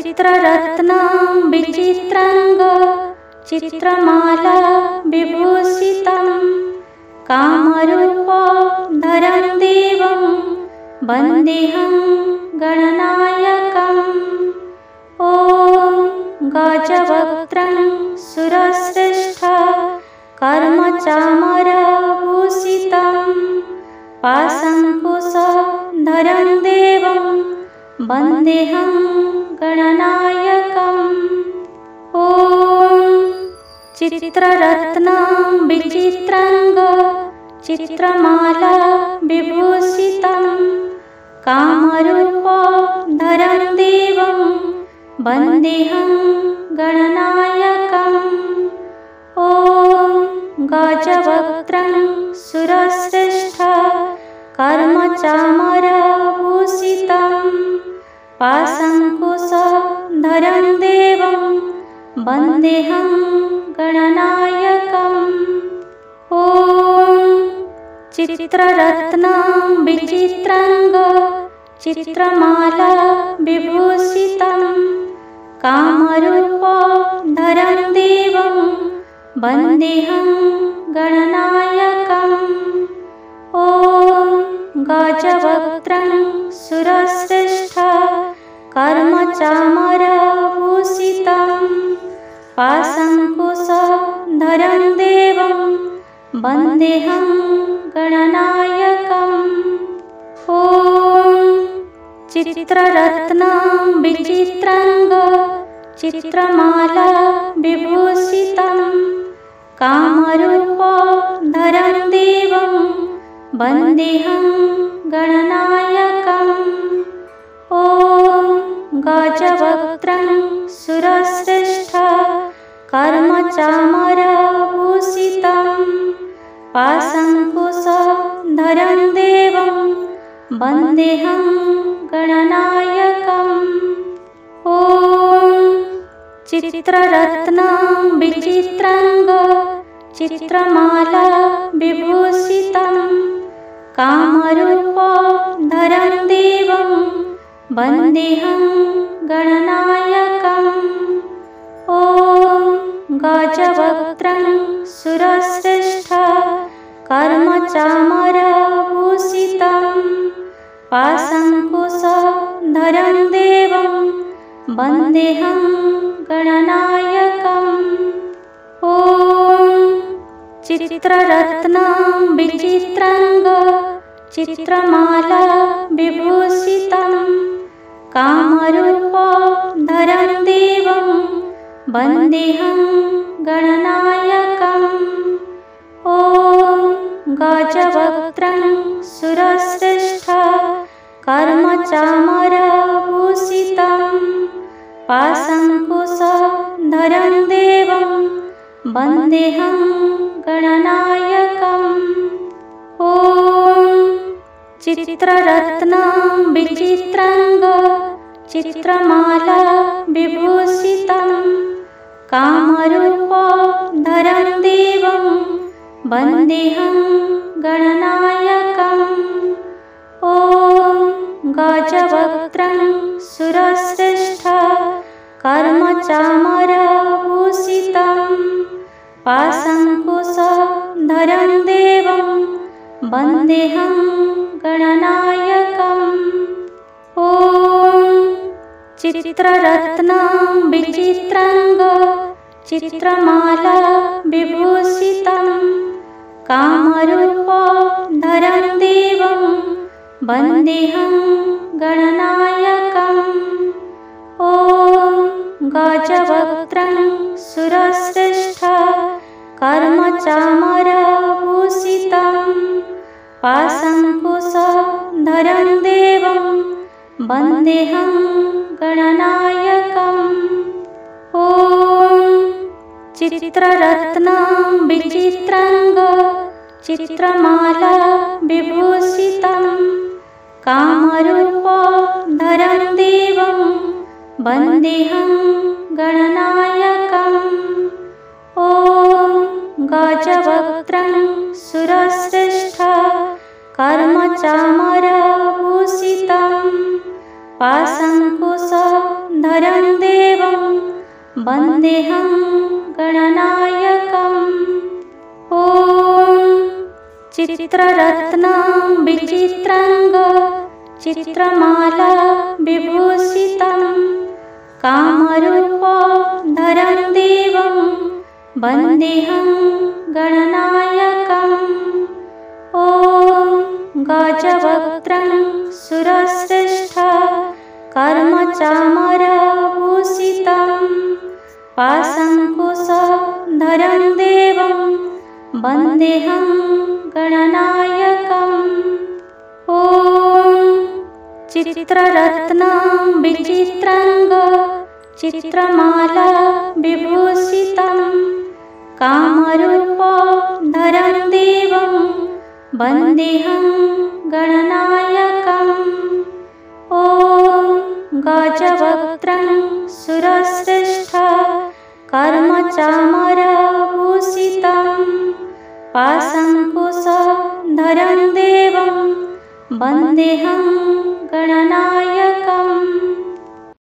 चित्ररत्नं विचित्रांग चित्रमाला विभूषितं कामरूपधरं देवं वन्देऽहं गणनायकम्। ॐ गजवक्त्रं सुरश्रेष्ठ कर्मचामरभूषितं पाशङ्कुशधरं देवं वन्देऽहं गणनायकम्। ॐ चित्ररत्नं विचित्रांग चित्रमाला विभूषितं कामरूपधरं देवं वन्देऽहं गणनायकम्। ॐ गजवक्त्रं सुरश्रेष्ठ कर्मचामरभूषितं पाशङ्कुशधरं देवं वन्देऽहं गणनायकम्। ॐ चित्ररत्नं विचित्रांग चित्रमाला विभूषितं कामरूपधरं देवं वन्देऽहं गणनायकम्। ॐ गजवक्त्रं सुरश्रेष्ठ कर्मचामरभूषितं पाशङ्कुशधरं देवं वन्देऽहं गणनायकम्। ॐ चित्ररत्नं विचित्रांग चित्रमाला विभूषितं कामरूपधरं देवं वन्देऽहं गणनायकम्। ॐ गजवक्त्रं सुरश्रेष्ठ कर्मचामरभूषितं पाशङ्कुशधरं देवं वन्देऽहं गणनायकम्। ॐ चित्ररत्नं विचित्रांग चित्रमाला विभूषितं कामरूपधरं देवं वन्देऽहं गणनायकम्। ॐ गजवक्त्रं सुरश्रेष्ठ कर्मचामरभूषितं पाशङ्कुशधरं देवं वन्देऽहं गणनायकम्। ॐ चित्ररत्नं विचित्रांग चित्रमाला विभूषितं कामरूपधरं देवं वन्देऽहं गणनायकम्। ॐ गजवक्त्रं सुरश्रेष्ठ कर्मचामरभूषितं पाशङ्कुशधरं देवं वन्देऽहं गणनायकम्। ॐ चित्ररत्नं विचित्रांग चित्रमाला विभूषितं कामरूपधरं देवं वन्देऽहं गणनायकम्। ॐ गजवक्त्रं सुरश्रेष्ठ कर्मचामरभूषितं पाशङ्कुशधरं देवं वन्देऽहं गणनायकम्। ॐ चित्ररत्नं विचित्रांग चित्रमाला विभूषितं कामरूपधरं देवं वन्देऽहं गणनायकम्। ॐ गजवक्त्रं सुरश्रेष्ठ कर्मचामरभूषितं पाशङ्कुशधरं देवं वन्देऽहं गणनायकम्। ॐ चित्ररत्नं विचित्रांग चित्रमाला विभूषितं कामरूपधरं देवं वन्देऽहं गणनायकम्। ॐ गजवक्त्रं सुरश्रेष्ठ कर्मचामरभूषितं पाशङ्कुशधरं धरं देवं वन्देऽहं गणनायकम्। ॐ चित्ररत्नं विचित्रांग चित्रमाला विभूषितं कामरूपधरं देवं वन्देऽहं गणनायकम्। ॐ गजवक्त्रं सुरश्रेष्ठ कर्मचामरभूषितं पाशङ्कुशधरं देवं वन्देऽहं गणनायकम्। ॐ चित्ररत्नं विचित्रांग चित्रमाला विभूषितं कामरूपधरं देवं वन्देऽहं गणनायकम्। ॐ गजवक्त्रं सुरश्रेष्ठ कर्मचामरभूषितं पाशङ्कुशधरं देवं वन्देऽहं गणनायकम्।